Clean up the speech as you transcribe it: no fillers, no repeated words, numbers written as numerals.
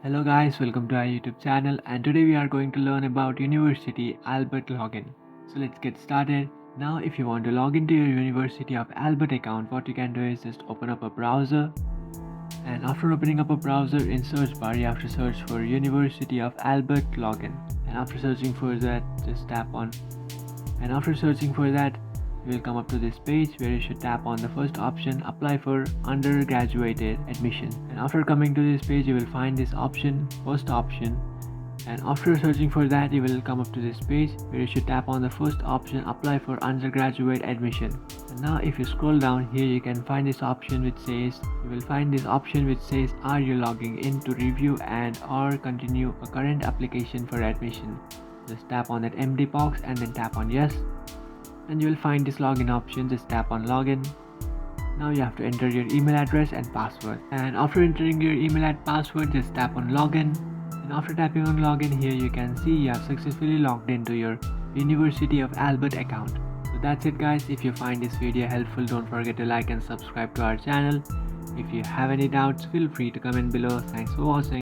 Hello guys, welcome to our YouTube channel, and today we are going to learn about University Alberta login. So let's get started. Now if you want to log into your University of Alberta account, what you can do is just open up a browser, and after opening up a browser in search bar you have to search for University of Alberta login, and after searching for that just tap on, and after searching for that you will come up to this page where you should tap on the first option, apply for undergraduate admission, and after coming to this page you will find this option, first option, and after searching for that you will come up to this page where you should tap on the first option, apply for undergraduate admission. And now if you scroll down here you can find this option which says, are you logging in to review and or continue a current application for admission. Just tap on that empty box and then tap on yes, and you will find this login option. Just tap on login. Now you have to enter your email address and password, and after entering your email and password just tap on login, and after tapping on login here you can see you have successfully logged into your University of Alberta account. So that's it guys. If you find this video helpful, don't forget to like and subscribe to our channel. If you have any doubts, feel free to comment below. Thanks for watching.